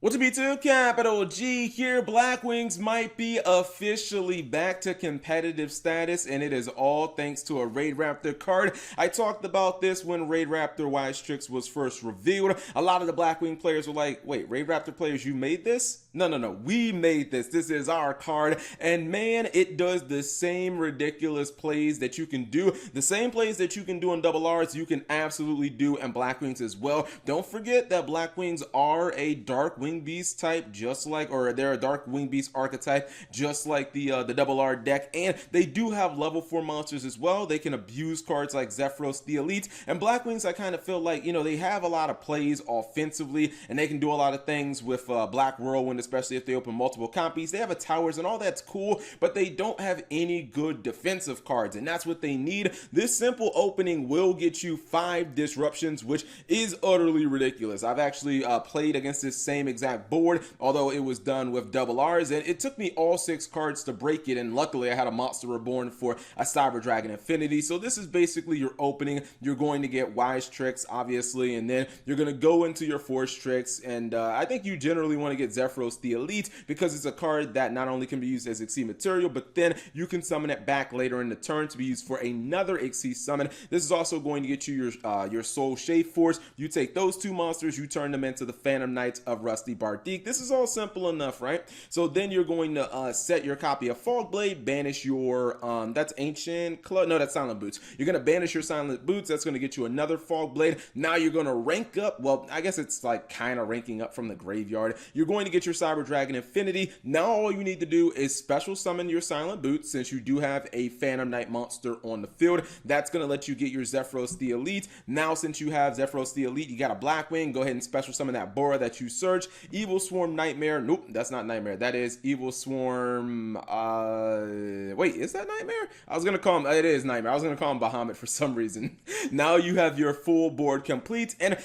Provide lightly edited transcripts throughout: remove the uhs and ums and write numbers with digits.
What's up, YouTube? Capital G here. Blackwings might be officially back to competitive status, and it is all thanks to a Raid Raptor card. I talked about this when Raid Raptor Wise Tricks was first revealed. A lot of the Blackwing players were like, wait, Raid Raptor players, you made this? No, we made this. This is our card. And man, it does the same ridiculous plays that you can do. The same plays that you can do in double R's, you can absolutely do in Blackwings as well. Don't forget that Blackwings are a dark wing beast type, just like, or they're a dark wing beast archetype, just like the double R deck. And they do have level 4 monsters as well. They can abuse cards like Zephyros the Elite. And Blackwings, I kind of feel like, they have a lot of plays offensively, and they can do a lot of things with Black Whirlwind, especially if they open multiple copies. They have a towers and all that's cool, but they don't have any good defensive cards, and that's what they need. This simple opening will get you 5 disruptions, which is utterly ridiculous. I've actually played against this same exact board, although it was done with double R's, and it took me all 6 cards to break it, and luckily I had a Monster Reborn for a Cyber Dragon Infinity. So this is basically your opening. You're going to get Wise Tricks, obviously, and then you're going to go into your Force Tricks, and I think you generally want to get Zephyros the Elite because it's a card that not only can be used as Xyz material, but then you can summon it back later in the turn to be used for another Xyz summon. This is also going to get you your Soul Shade Force. You take those 2 monsters, you turn them into the Phantom Knights of Rusty Bardique. This is all simple enough, right? So then you're going to set your copy of Fog Blade, banish your that's Ancient Club, no, that's Silent Boots. You're going to banish your Silent Boots. That's going to get you another Fog Blade. Now you're going to rank up. Well, I guess it's like kind of ranking up from the graveyard. You're going to get your Cyber Dragon Infinity. Now all you need to do is special summon your Silent Boots, since you do have a Phantom Knight monster on the field. That's going to let you get your Zephyros the Elite. Now since you have Zephyros the Elite, you got a Blackwing. Go ahead and special summon that Bora that you search. Evil Swarm Nightmare. Nope, that's not Nightmare. That is Evil Swarm. Wait, is that Nightmare? I was going to call him, it is Nightmare. I was going to call him Bahamut for some reason. Now you have your full board complete, and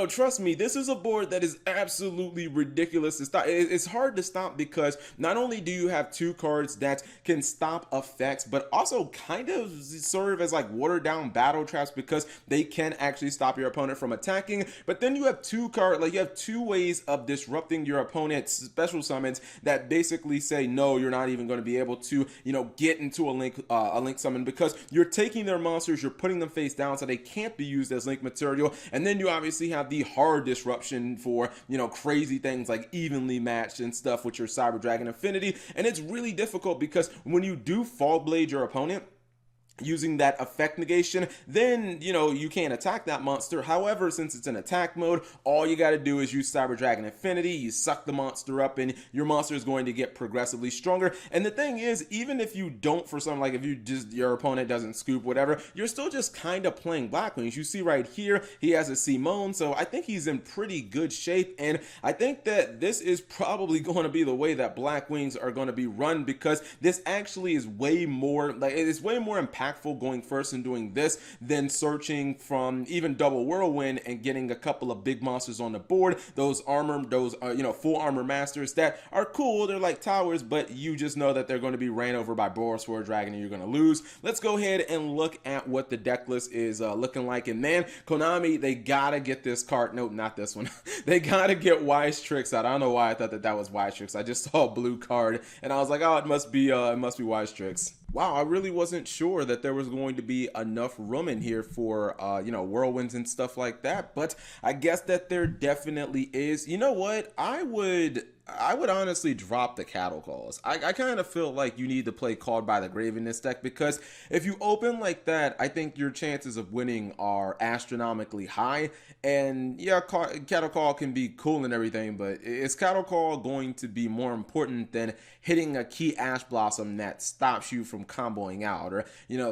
trust me, this is a board that is absolutely ridiculous to stop. It's hard to stop because not only do you have 2 cards that can stop effects, but also kind of serve as like watered down battle traps because they can actually stop your opponent from attacking. But then you have 2 cards, like you have 2 ways of disrupting your opponent's special summons that basically say no, you're not even going to be able to get into a link summon, because you're taking their monsters, you're putting them face down so they can't be used as link material. And then you obviously have the hard disruption for crazy things like evenly matched and stuff with your Cyber Dragon Infinity. And it's really difficult because when you do Fog Blade your opponent using that effect negation, then you can't attack that monster. However, since it's in attack mode, all you got to do is use Cyber Dragon Infinity. You suck the monster up and your monster is going to get progressively stronger. And the thing is, even if you don't, for something like if your opponent doesn't scoop whatever, you're still just kind of playing Blackwings. You see right here, he has a Simone, so I think he's in pretty good shape, and I think that this is probably going to be the way that Blackwings are going to be run, because this actually is way more it's way more impactful going first and doing this than searching from even double Whirlwind and getting a couple of big monsters on the board. Those full armor masters that are cool, they're like towers, but you just know that they're going to be ran over by Boros Dragon and you're going to lose. Let's go ahead and look at what the deck list is looking like. And man, Konami, they gotta get this card. Nope, not this one. They gotta get Wise Tricks out. I don't know why I thought that was Wise Tricks. I just saw a blue card and I was like, oh, it must be Wise Tricks. Wow, I really wasn't sure that there was going to be enough room in here for, whirlwinds and stuff like that. But I guess that there definitely is. You know what? I would honestly drop the cattle calls. I kind of feel like you need to play Called by the Grave in this deck, because if you open like that, I think your chances of winning are astronomically high. And yeah, cattle call can be cool and everything, but is cattle call going to be more important than hitting a key Ash Blossom that stops you from comboing out, or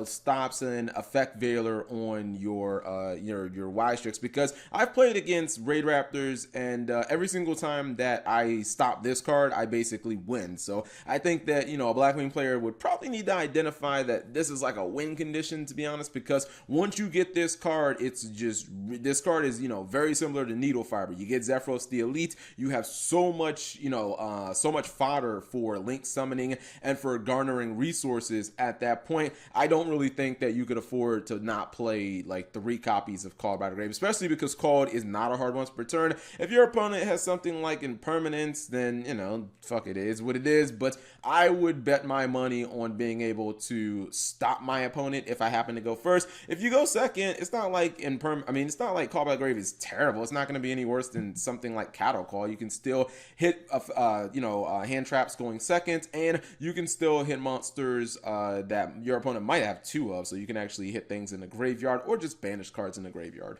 stops an effect veiler on your Wise Tricks? Because I've played against Raid Raptors, and every single time that I stop this card, I basically win. So I think that, you know, a Blackwing player would probably need to identify that this is like a win condition, to be honest, because once you get this card, it's just, this card is, you know, very similar to Needle Fiber. You get Zephyros the Elite, you have so much, you know, so much fodder for link summoning and for garnering resources at that point. I don't really think that you could afford to not play like 3 copies of Called by the Grave, especially because Called is not a hard once per turn. If your opponent has something like Impermanence, then, you know, fuck, it is what it is. But I would bet my money on being able to stop my opponent if I happen to go first. If you go second, it's not like it's not like Call by the Grave is terrible. It's not going to be any worse than something like Cattle Call. You can still hit, hand traps going second, and you can still hit monsters that your opponent might have 2 of, so you can actually hit things in the graveyard or just banish cards in the graveyard.